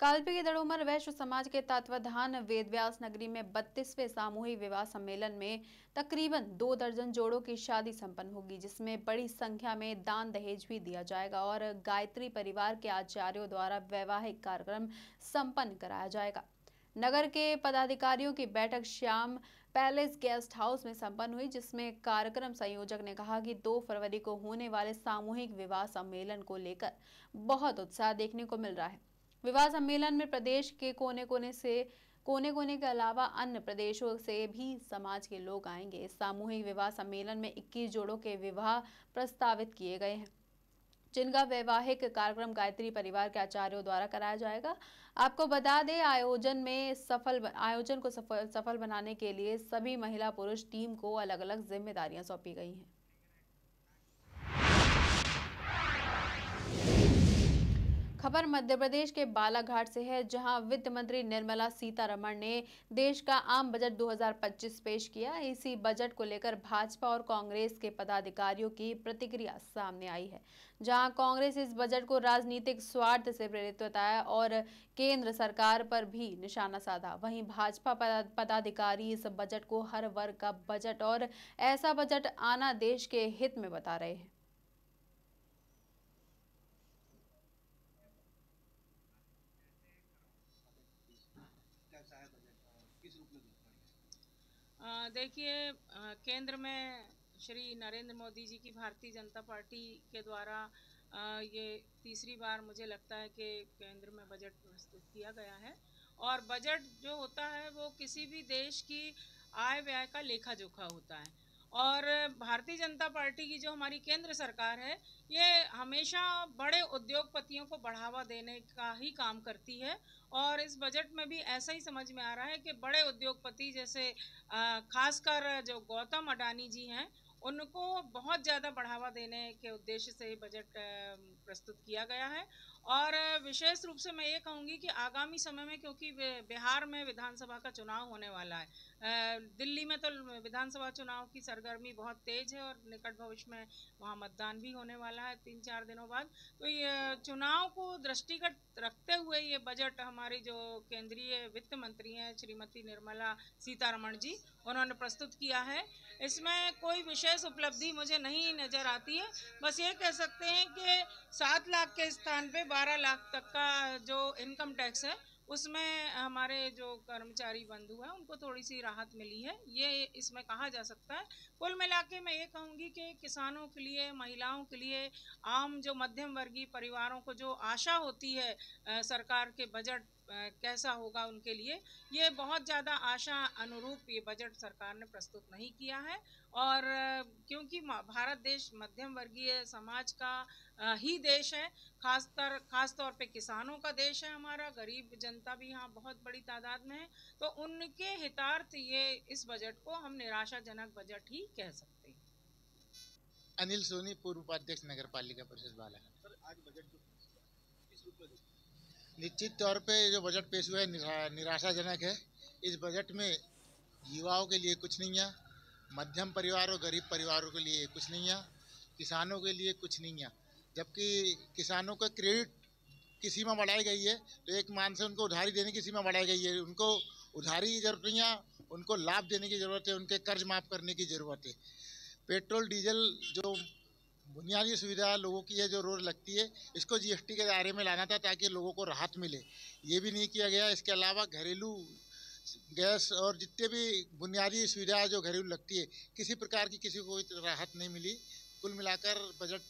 कालपी के दड़ोमर वैश्य समाज के तत्वाधान वेदव्यास नगरी में 32वें सामूहिक विवाह सम्मेलन में तकरीबन 2 दर्जन जोड़ों की शादी संपन्न होगी, जिसमें बड़ी संख्या में दान दहेज भी दिया जाएगा और गायत्री परिवार के आचार्यों द्वारा वैवाहिक कार्यक्रम संपन्न कराया जाएगा। नगर के पदाधिकारियों की बैठक श्याम पैलेस गेस्ट हाउस में संपन्न हुई, जिसमें कार्यक्रम संयोजक ने कहा कि 2 फरवरी को होने वाले सामूहिक विवाह सम्मेलन को लेकर बहुत उत्साह देखने को मिल रहा है। विवाह सम्मेलन में प्रदेश के कोने कोने के अलावा अन्य प्रदेशों से भी समाज के लोग आएंगे। इस सामूहिक विवाह सम्मेलन में 21 जोड़ों के विवाह प्रस्तावित किए गए हैं, जिनका वैवाहिक कार्यक्रम गायत्री परिवार के आचार्यों द्वारा कराया जाएगा। आपको बता दें, आयोजन को सफल बनाने के लिए सभी महिला पुरुष टीम को अलग अलग जिम्मेदारियां सौंपी गई हैं। खबर मध्य प्रदेश के बालाघाट से है, जहां वित्त मंत्री निर्मला सीतारमण ने देश का आम बजट 2025 पेश किया। इसी बजट को लेकर भाजपा और कांग्रेस के पदाधिकारियों की प्रतिक्रिया सामने आई है, जहां कांग्रेस इस बजट को राजनीतिक स्वार्थ से प्रेरित बताया और केंद्र सरकार पर भी निशाना साधा। वहीं भाजपा पदाधिकारी इस बजट को हर वर्ग का बजट और ऐसा बजट आना देश के हित में बता रहे हैं। देखिए, केंद्र में श्री नरेंद्र मोदी जी की भारतीय जनता पार्टी के द्वारा ये तीसरी बार मुझे लगता है कि केंद्र में बजट प्रस्तुत किया गया है। और बजट जो होता है वो किसी भी देश की आय व्यय का लेखा जोखा होता है। और भारतीय जनता पार्टी की जो हमारी केंद्र सरकार है, ये हमेशा बड़े उद्योगपतियों को बढ़ावा देने का ही काम करती है। और इस बजट में भी ऐसा ही समझ में आ रहा है कि बड़े उद्योगपति जैसे खासकर जो गौतम अडानी जी हैं, उनको बहुत ज़्यादा बढ़ावा देने के उद्देश्य से बजट प्रस्तुत किया गया है। और विशेष रूप से मैं ये कहूँगी कि आगामी समय में, क्योंकि बिहार में विधानसभा का चुनाव होने वाला है, दिल्ली में तो विधानसभा चुनाव की सरगर्मी बहुत तेज है और निकट भविष्य में वहाँ मतदान भी होने वाला है 3-4 दिनों बाद। तो ये चुनाव को दृष्टिगत रखते हुए ये बजट हमारी जो केंद्रीय वित्त मंत्री हैं श्रीमती निर्मला सीतारमण जी, उन्होंने प्रस्तुत किया है। इसमें कोई विशेष उपलब्धि मुझे नहीं नज़र आती है। बस ये कह सकते हैं कि 7 लाख के स्थान पे 12 लाख तक का जो इनकम टैक्स है, उसमें हमारे जो कर्मचारी बंधु हैं उनको थोड़ी सी राहत मिली है, ये इसमें कहा जा सकता है। कुल मिला के मैं ये कहूँगी कि किसानों के लिए, महिलाओं के लिए, आम जो मध्यम वर्गीय परिवारों को जो आशा होती है सरकार के बजट कैसा होगा उनके लिए, ये बहुत ज़्यादा आशा अनुरूप ये बजट सरकार ने प्रस्तुत नहीं किया है। और क्योंकि भारत देश मध्यम वर्गीय समाज का ही देश है, खास तौर पे किसानों का देश है हमारा, गरीब जनता भी यहाँ बहुत बड़ी तादाद में है, तो उनके हितार्थ ये इस बजट को हम निराशाजनक बजट ही कह सकते हैं। अनिल सोनी, पूर्व उपाध्यक्ष नगर पालिका परिषद बालाघाट। सर, आज बजट जो किस रूप में निश्चित तौर पे जो बजट पेश हुआ है निराशाजनक है। इस बजट में युवाओं के लिए कुछ नहीं है, मध्यम परिवार और गरीब परिवारों के लिए कुछ नहीं है, किसानों के लिए कुछ नहीं है। जबकि किसानों का क्रेडिट की सीमा बढ़ाई गई है, तो एक मान से उनको उधारी देने की सीमा बढ़ाई गई है। उनको उधारी की जरूरत नहीं है, उनको लाभ देने की ज़रूरत है, उनके कर्ज माफ़ करने की ज़रूरत है। पेट्रोल डीजल जो बुनियादी सुविधा लोगों की है, जो रोज़ लगती है, इसको जीएसटी के दायरे में लाना था ताकि लोगों को राहत मिले। ये भी नहीं किया गया। इसके अलावा घरेलू गैस और जितने भी बुनियादी सुविधा जो घरेलू लगती है, किसी प्रकार की किसी को कोई राहत नहीं मिली। कुल मिलाकर बजट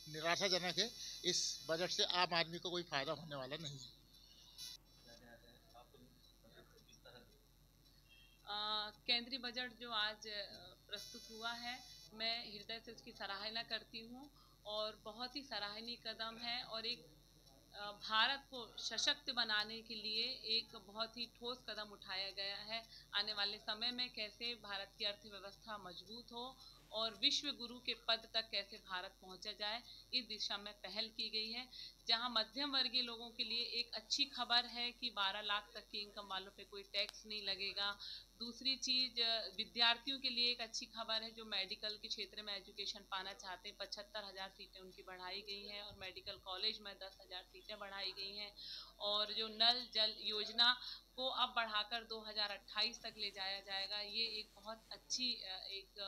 निराशाजनक है। इस बजट से आम आदमी को कोई फायदा होने वाला नहीं है। केंद्रीय बजट जो आज प्रस्तुत हुआ है, मैं हृदय से उसकी सराहना करती हूँ और बहुत ही सराहनीय कदम है और एक भारत को सशक्त बनाने के लिए एक बहुत ही ठोस कदम उठाया गया है। आने वाले समय में कैसे भारत की अर्थव्यवस्था मजबूत हो और विश्व गुरु के पद तक कैसे भारत पहुंचा जाए, इस दिशा में पहल की गई है। जहां मध्यम वर्गीय लोगों के लिए एक अच्छी खबर है कि 12 लाख तक की इनकम वालों पे कोई टैक्स नहीं लगेगा, दूसरी चीज़ विद्यार्थियों के लिए एक अच्छी खबर है जो मेडिकल के क्षेत्र में एजुकेशन पाना चाहते हैं। 75,000 सीटें उनकी बढ़ाई गई हैं और मेडिकल कॉलेज में 10,000 सीटें बढ़ाई गई हैं। और जो नल जल योजना को अब बढ़ाकर 2028 तक ले जाया जाएगा, ये एक बहुत अच्छी एक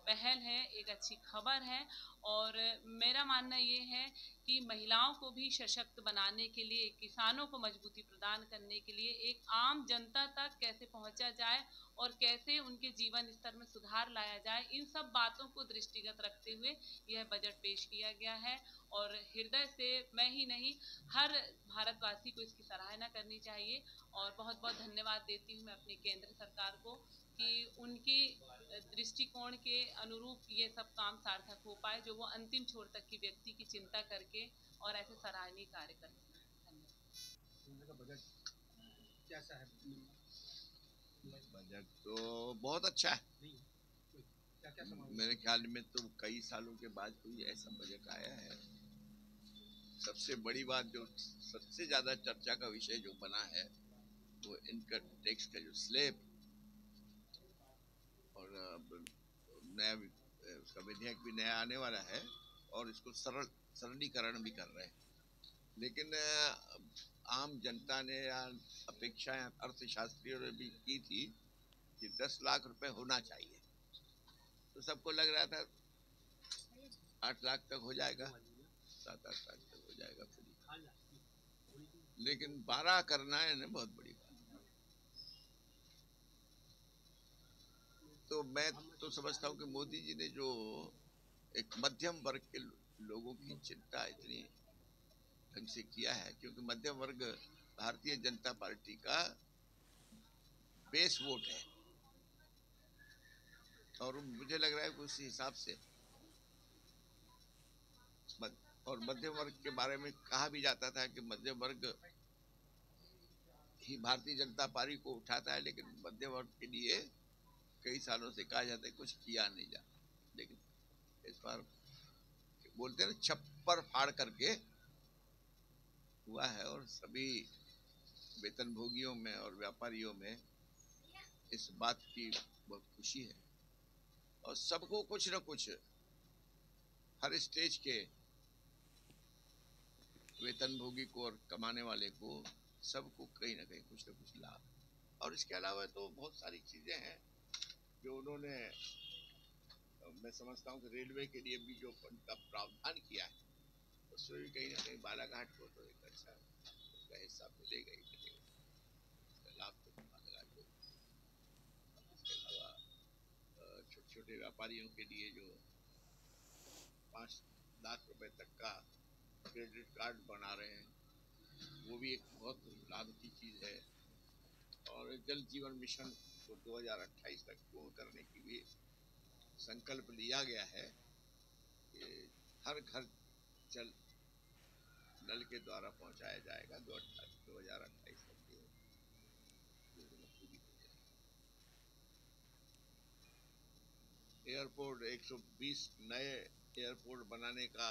पहल है, एक अच्छी खबर है। और मेरा मानना ये है कि महिलाओं को भी सशक्त बनाने के लिए, किसानों को मजबूती प्रदान करने के लिए एक आम जनता तक कैसे पहुंचा जाए और कैसे उनके जीवन स्तर में सुधार लाया जाए, इन सब बातों को दृष्टिगत रखते हुए यह बजट पेश किया गया है। और हृदय से मैं ही नहीं, हर भारतवासी को इसकी सराहना करनी चाहिए। और बहुत बहुत धन्यवाद देती हूँ मैं अपनी केंद्र सरकार को कि उनकी दृष्टिकोण के अनुरूप ये सब काम सार्थक हो पाए, जो वो अंतिम छोर तक की व्यक्ति की चिंता करके और ऐसे सराहनीय कार्य करते हैं। केंद्र का बजट कैसा है? बजट तो बहुत अच्छा है। नहीं, क्या क्या सामान मेरे ख्याल में तो कई सालों के बाद कोई ऐसा बजट आया है। सबसे बड़ी बात जो सबसे ज्यादा चर्चा का विषय जो बना है वो इनकम टैक्स का जो स्लैब और नया उसका विधेयक भी नया आने वाला है और इसको सरलीकरण भी कर रहे हैं। लेकिन आम जनता ने या अपेक्षाएं अर्थशास्त्रियों ने भी की थी कि 10 लाख रुपए होना चाहिए, तो सबको लग रहा था 8 लाख तक हो जाएगा, 7-8 लाख तक हो जाएगा फ्री। लेकिन 12 करना है ना, बहुत बड़ी बात। तो मैं तो समझता हूँ कि मोदी जी ने जो एक मध्यम वर्ग के लोगों की चिंता इतनी ढंग से किया है, क्योंकि मध्यम वर्ग भारतीय जनता पार्टी का बेस वोट है और मुझे लग रहा है कि उसी हिसाब से और मध्यम वर्ग के बारे में कहा भी जाता था कि मध्यम वर्ग ही भारतीय जनता पार्टी को उठाता है, लेकिन मध्यम वर्ग के लिए कई सालों से कहा जाता है कुछ किया नहीं जाता। लेकिन इस बार बोलते हैं ना, छप्पर फाड़ करके हुआ है और सभी वेतनभोगियों में और व्यापारियों में इस बात की बहुत खुशी है और सबको कुछ न कुछ, हर स्टेज के वेतनभोगी को और कमाने वाले को, सबको कहीं ना कहीं कुछ न कुछ लाभ। और इसके अलावा तो बहुत सारी चीजें हैं जो उन्होंने, मैं समझता हूँ कि रेलवे के लिए भी जो फंड का प्रावधान किया है उसमें भी कहीं ना कहीं बालाघाट को तो एक अच्छा उसका हिस्सा मिलेगा ही मिलेगा, उसका लाभ तो बालाघाट को। इसके अलावा छोटे छोटे व्यापारियों के लिए जो 5 लाख रुपए तक का क्रेडिट कार्ड बना रहे हैं, वो भी एक बहुत लाभ की चीज है। और जल जीवन मिशन को 2028 तक पूर्ण करने की भी संकल्प लिया गया है कि हर घर जल नल के द्वारा पहुंचाया जाएगा। 2028 तक की योजना पूरी हो जाएगी। एयरपोर्ट 120 नए एयरपोर्ट बनाने का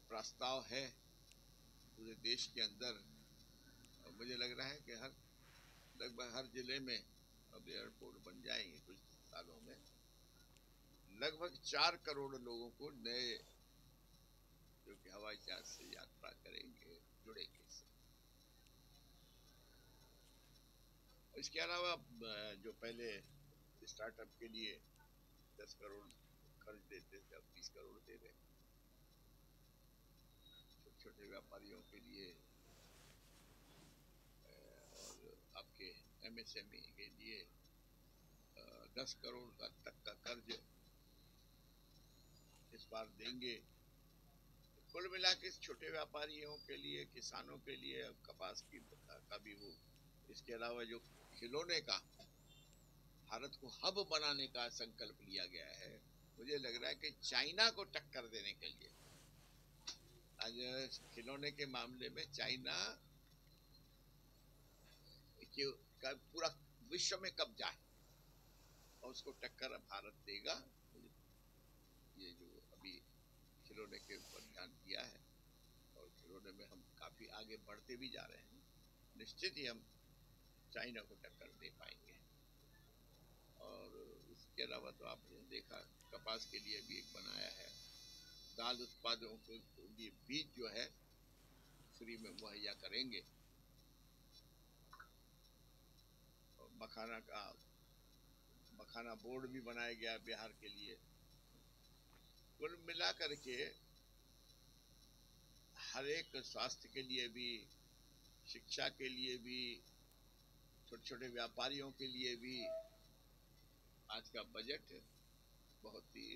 प्रस्ताव है पूरे देश के अंदर। मुझे लग रहा है कि लगभग हर जिले में अब एयरपोर्ट बन जाएंगे कुछ सालों में। लगभग 4 करोड़ लोगों को नए जो कि हवाई जहाज से यात्रा करेंगे जुड़ेंगे इससे। इसके अलावा जो पहले स्टार्टअप के लिए 10 करोड़ खर्च देते थे, अब 20 करोड़ दे रहे हैं। छोटे छोटे व्यापारियों के लिए और आपके MSME के लिए 10 करोड़ तक का कर्ज इस बार देंगे। कुल मिला के छोटे व्यापारियों के लिए, किसानों के लिए कपास की का भी वो। इसके अलावा जो खिलौने का भारत को हब बनाने का संकल्प लिया गया है, मुझे लग रहा है कि चाइना को टक्कर देने के लिए आज खिलौने के मामले में चाइना का पूरा विश्व में कब्जा है और उसको टक्कर भारत देगा। ये जो अभी खिलौने के ऊपर ध्यान दिया है और खिलौने में हम काफी आगे बढ़ते भी जा रहे हैं। निश्चित ही हम चाइना को टक्कर दे पाएंगे। और इसके अलावा तो आपने देखा कपास के लिए भी एक बनाया है, दाल उत्पादकों के लिए बीज जो है फ्री में मुहैया करेंगे, और मखाना बोर्ड भी बनाया गया बिहार के लिए। कुल मिला करके हर एक स्वास्थ्य के लिए भी, शिक्षा के लिए भी, छोटे छोटे व्यापारियों के लिए भी आज का बजट बहुत ही